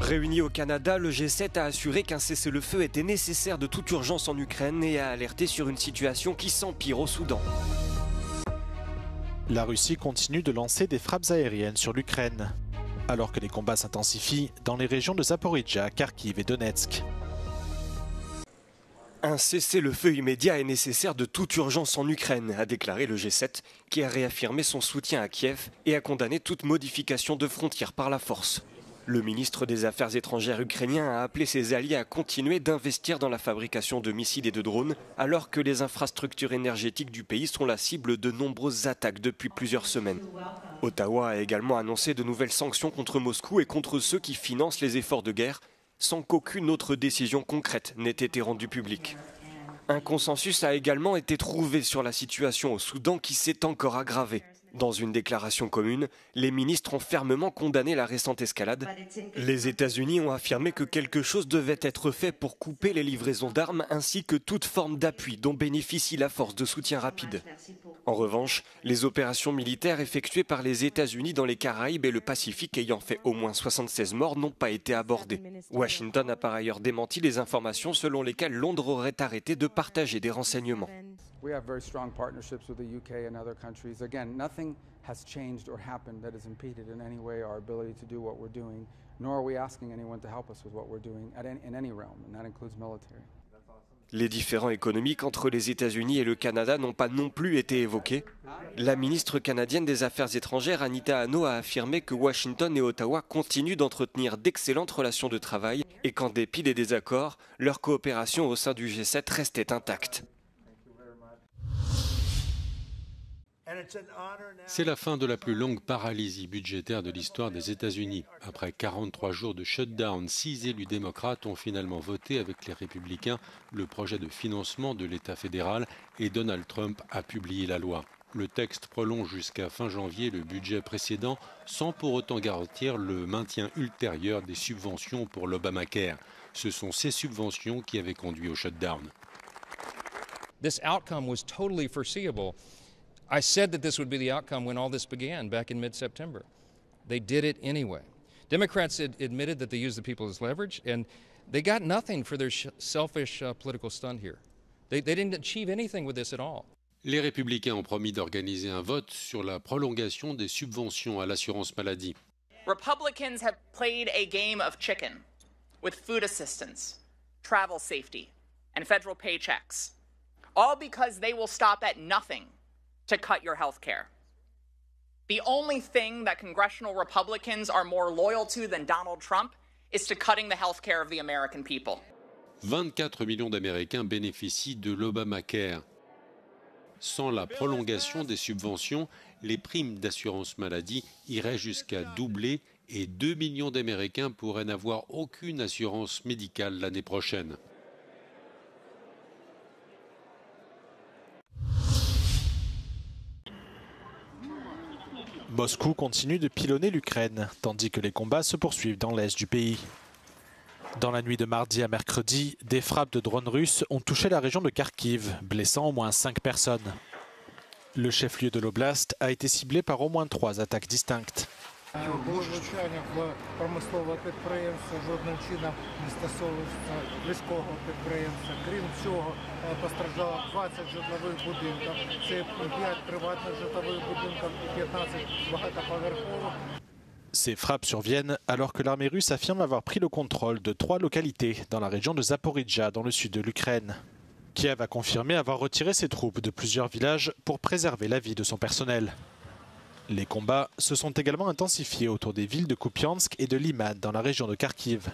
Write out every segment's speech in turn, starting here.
Réuni au Canada, le G7 a assuré qu'un cessez-le-feu était nécessaire de toute urgence en Ukraine et a alerté sur une situation qui s'empire au Soudan. La Russie continue de lancer des frappes aériennes sur l'Ukraine, alors que les combats s'intensifient dans les régions de Zaporijjia, Kharkiv et Donetsk. Un cessez-le-feu immédiat est nécessaire de toute urgence en Ukraine, a déclaré le G7, qui a réaffirmé son soutien à Kiev et a condamné toute modification de frontières par la force. Le ministre des Affaires étrangères ukrainien a appelé ses alliés à continuer d'investir dans la fabrication de missiles et de drones, alors que les infrastructures énergétiques du pays sont la cible de nombreuses attaques depuis plusieurs semaines. Ottawa a également annoncé de nouvelles sanctions contre Moscou et contre ceux qui financent les efforts de guerre, sans qu'aucune autre décision concrète n'ait été rendue publique. Un consensus a également été trouvé sur la situation au Soudan qui s'est encore aggravée. Dans une déclaration commune, les ministres ont fermement condamné la récente escalade. Les États-Unis ont affirmé que quelque chose devait être fait pour couper les livraisons d'armes ainsi que toute forme d'appui dont bénéficie la force de soutien rapide. En revanche, les opérations militaires effectuées par les États-Unis dans les Caraïbes et le Pacifique ayant fait au moins 76 morts n'ont pas été abordées. Washington a par ailleurs démenti les informations selon lesquelles Londres aurait arrêté de partager des renseignements. We have very strong partnerships with the UK and other countries. Again, nothing has changed or happened that has impeded in any way our ability to do what we're doing, nor are we asking anyone to help us with what we're doing in any realm, and that includes military. Les différends économiques entre les États-Unis et le Canada n'ont pas non plus été évoqués. La ministre canadienne des Affaires étrangères, Anita Anand, a affirmé que Washington et Ottawa continuent d'entretenir d'excellentes relations de travail et qu'en dépit des désaccords, leur coopération au sein du G7 restait intacte. C'est la fin de la plus longue paralysie budgétaire de l'histoire des États-Unis. Après 43 jours de shutdown, 6 élus démocrates ont finalement voté avec les républicains le projet de financement de l'État fédéral et Donald Trump a publié la loi. Le texte prolonge jusqu'à fin janvier le budget précédent sans pour autant garantir le maintien ultérieur des subventions pour l'Obamacare. Ce sont ces subventions qui avaient conduit au shutdown. This outcome was totally foreseeable. I said that this would be the outcome when all this began back in mid-September. They did it anyway. Democrats admitted that they used the people as leverage, and they got nothing for their selfish political stunt here. They didn't achieve anything with this at all. Les républicains ont promis d'organiser un vote sur la prolongation des subventions à l'assurance maladie. Republicans have played a game of chicken with food assistance, travel safety, and federal paychecks, all because they will stop at nothing to cut your health care. The only thing that congressional Republicans are more loyal to than Donald Trump is to cutting the health care of the American people. 24 millions d'Américains bénéficient de l'Obamacare. Sans la prolongation des subventions, les primes d'assurance maladie iraient jusqu'à doubler et 2 millions d'Américains pourraient n'avoir aucune assurance médicale l'année prochaine. Moscou continue de pilonner l'Ukraine, tandis que les combats se poursuivent dans l'est du pays. Dans la nuit de mardi à mercredi, des frappes de drones russes ont touché la région de Kharkiv, blessant au moins 5 personnes. Le chef-lieu de l'oblast a été ciblé par au moins 3 attaques distinctes. Влучання в промислове підприємство жодним чином не стосовується військового підприємства. Крім цього, постраждало 20 житлових будинків. Це 5 приватних житлових будинків і 15 багатоповерхових. Ces frappes surviennent alors que l'armée russe affirme avoir pris le contrôle de 3 localités dans la région de Zaporijjia, dans le sud de l'Ukraine. Kiev a confirmé avoir retiré ses troupes de plusieurs villages pour préserver la vie de son personnel. Les combats se sont également intensifiés autour des villes de Kupiansk et de Liman dans la région de Kharkiv.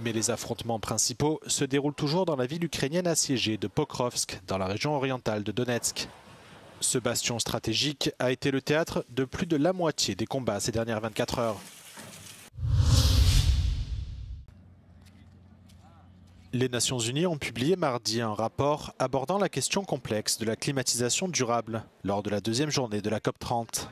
Mais les affrontements principaux se déroulent toujours dans la ville ukrainienne assiégée de Pokrovsk, dans la région orientale de Donetsk. Ce bastion stratégique a été le théâtre de plus de la moitié des combats ces dernières 24 heures. Les Nations Unies ont publié mardi un rapport abordant la question complexe de la climatisation durable lors de la deuxième journée de la COP30.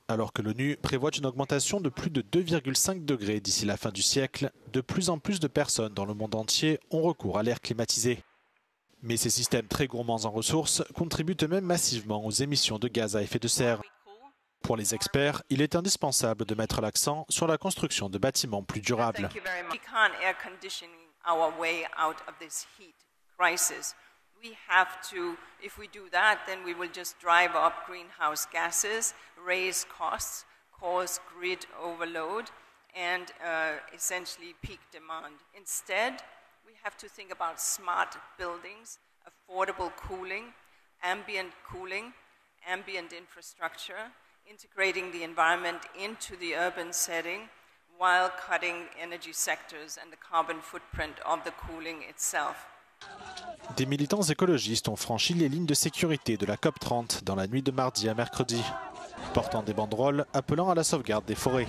Alors que l'ONU prévoit une augmentation de plus de 2,5 degrés d'ici la fin du siècle, de plus en plus de personnes dans le monde entier ont recours à l'air climatisé. Mais ces systèmes très gourmands en ressources contribuent eux-mêmes massivement aux émissions de gaz à effet de serre. Pour les experts, il est indispensable de mettre l'accent sur la construction de bâtiments plus durables. We have to, if we do that, then we will just drive up greenhouse gases, raise costs, cause grid overload, and essentially peak demand. Instead, we have to think about smart buildings, affordable cooling, ambient infrastructure, integrating the environment into the urban setting while cutting energy sectors and the carbon footprint of the cooling itself. Des militants écologistes ont franchi les lignes de sécurité de la COP30 dans la nuit de mardi à mercredi, portant des banderoles appelant à la sauvegarde des forêts.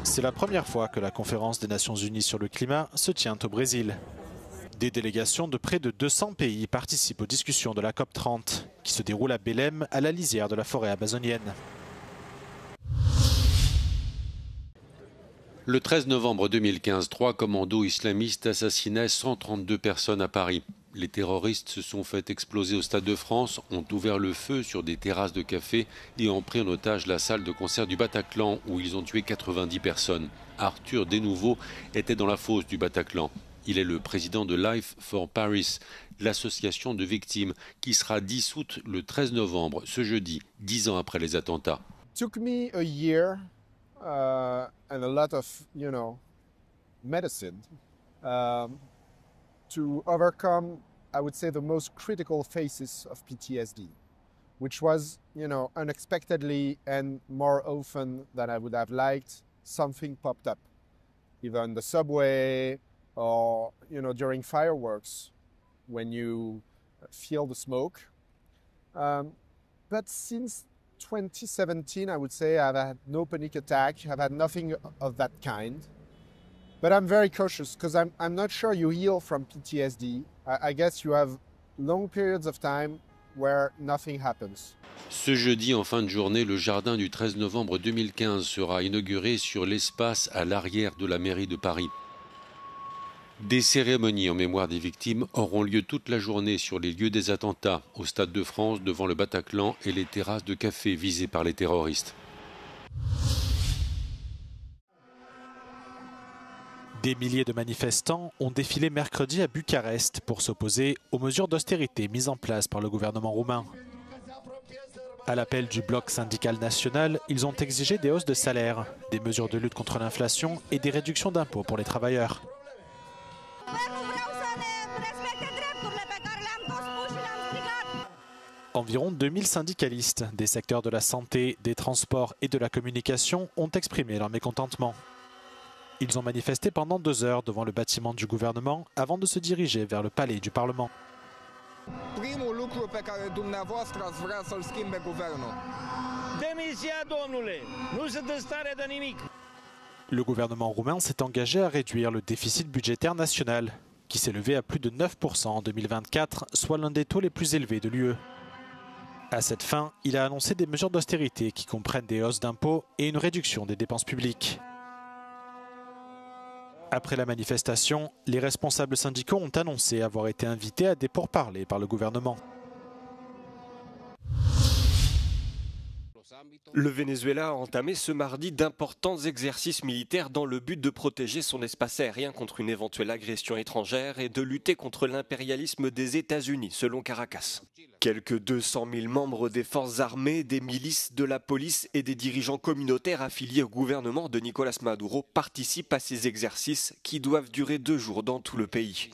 C'est la première fois que la conférence des Nations Unies sur le climat se tient au Brésil. Des délégations de près de 200 pays participent aux discussions de la COP30, qui se déroule à Belém, à la lisière de la forêt amazonienne. Le 13 novembre 2015, 3 commandos islamistes assassinaient 132 personnes à Paris. Les terroristes se sont fait exploser au Stade de France, ont ouvert le feu sur des terrasses de café et ont pris en otage la salle de concert du Bataclan où ils ont tué 90 personnes. Arthur Desnouveaux était dans la fosse du Bataclan. Il est le président de Life for Paris, l'association de victimes qui sera dissoute le 13 novembre, ce jeudi, 10 ans après les attentats. Took me a year and a lot of, medicine to overcome, I would say, the most critical phases of PTSD, which was, unexpectedly and more often than I would have liked, something popped up, either on the subway or, during fireworks when you feel the smoke. But since 2017, I would say I've had no panic attack. I've had nothing of that kind. But I'm very cautious because I'm not sure you heal from PTSD. I guess you have long periods of time where nothing happens. Ce jeudi, en fin de journée, le jardin du 13 novembre 2015 sera inauguré sur l'espace à l'arrière de la mairie de Paris. Des cérémonies en mémoire des victimes auront lieu toute la journée sur les lieux des attentats, au Stade de France, devant le Bataclan et les terrasses de café visées par les terroristes. Des milliers de manifestants ont défilé mercredi à Bucarest pour s'opposer aux mesures d'austérité mises en place par le gouvernement roumain. À l'appel du bloc syndical national, ils ont exigé des hausses de salaire, des mesures de lutte contre l'inflation et des réductions d'impôts pour les travailleurs. Environ 2000 syndicalistes des secteurs de la santé, des transports et de la communication ont exprimé leur mécontentement. Ils ont manifesté pendant 2 heures devant le bâtiment du gouvernement avant de se diriger vers le palais du Parlement. Primul lucru pe care dumneavoastră ați vrea să-l schimbe guvernul. Demisia, domnule! Nu sunt în stare de nimic! Le gouvernement roumain s'est engagé à réduire le déficit budgétaire national, qui s'est levé à plus de 9% en 2024, soit l'un des taux les plus élevés de l'UE. À cette fin, il a annoncé des mesures d'austérité qui comprennent des hausses d'impôts et une réduction des dépenses publiques. Après la manifestation, les responsables syndicaux ont annoncé avoir été invités à des pourparlers par le gouvernement. Le Venezuela a entamé ce mardi d'importants exercices militaires dans le but de protéger son espace aérien contre une éventuelle agression étrangère et de lutter contre l'impérialisme des États-Unis, selon Caracas. Quelques 200 000 membres des forces armées, des milices, de la police et des dirigeants communautaires affiliés au gouvernement de Nicolás Maduro participent à ces exercices qui doivent durer 2 jours dans tout le pays.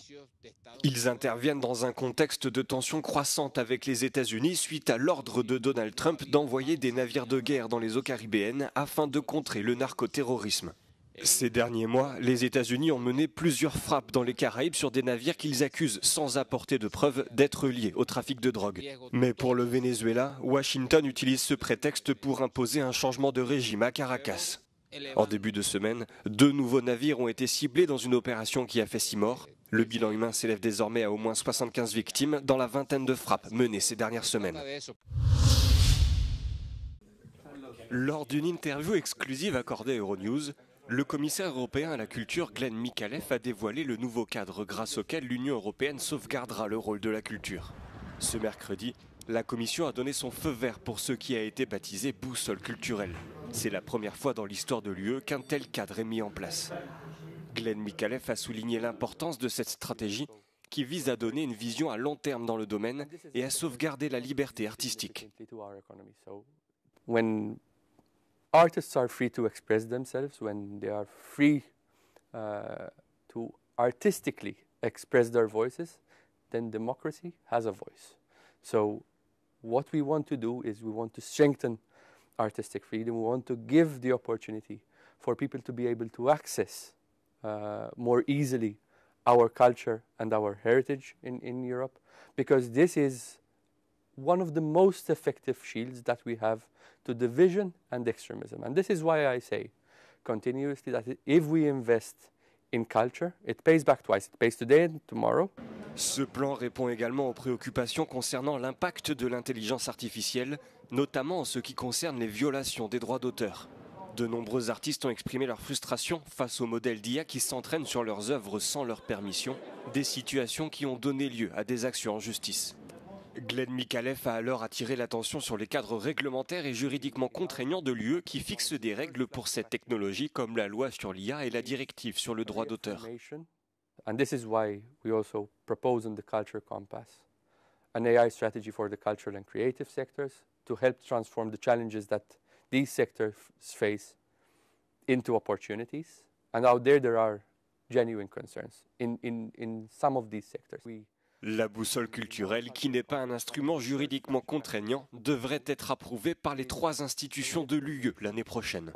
Ils interviennent dans un contexte de tension croissante avec les États-Unis suite à l'ordre de Donald Trump d'envoyer des navires de guerre dans les eaux caribéennes afin de contrer le narcoterrorisme. Ces derniers mois, les États-Unis ont mené plusieurs frappes dans les Caraïbes sur des navires qu'ils accusent, sans apporter de preuves, d'être liés au trafic de drogue. Mais pour le Venezuela, Washington utilise ce prétexte pour imposer un changement de régime à Caracas. En début de semaine, 2 nouveaux navires ont été ciblés dans une opération qui a fait 6 morts. Le bilan humain s'élève désormais à au moins 75 victimes dans la vingtaine de frappes menées ces dernières semaines. Lors d'une interview exclusive accordée à Euronews, le commissaire européen à la culture Glenn Mikalev a dévoilé le nouveau cadre grâce auquel l'Union européenne sauvegardera le rôle de la culture. Ce mercredi, La Commission a donné son feu vert pour ce qui a été baptisé boussole culturelle. C'est la première fois dans l'histoire de l'UE qu'un tel cadre est mis en place. Glenn Micallef a souligné l'importance de cette stratégie qui vise à donner une vision à long terme dans le domaine et à sauvegarder la liberté artistique. When artists are free to express themselves, when they are free to artistically express their voices, then democracy has a voice. So what we want to do is we want to strengthen artistic freedom. We want to give the opportunity for people to be able to access more easily our culture and our heritage in Europe, because this is one of the most effective shields that we have to division and extremism. And this is why I say continuously that if we invest in culture, it pays back twice. It pays today and tomorrow. Ce plan répond également aux préoccupations concernant l'impact de l'intelligence artificielle, notamment en ce qui concerne les violations des droits d'auteur. De nombreux artistes ont exprimé leur frustration face aux modèles d'IA qui s'entraînent sur leurs œuvres sans leur permission, des situations qui ont donné lieu à des actions en justice. Glenn Micallef a alors attiré l'attention sur les cadres réglementaires et juridiquement contraignants de l'UE qui fixent des règles pour cette technologie comme la loi sur l'IA et la directive sur le droit d'auteur. And this is why we also propose in the Culture Compass an AI strategy for the cultural and creative sectors to help transform the challenges that these sectors face into opportunities. And out there are genuine concerns in some of these sectors. La boussole culturelle, qui n'est pas un instrument juridiquement contraignant, devrait être approuvée par les 3 institutions de l'UE l'année prochaine.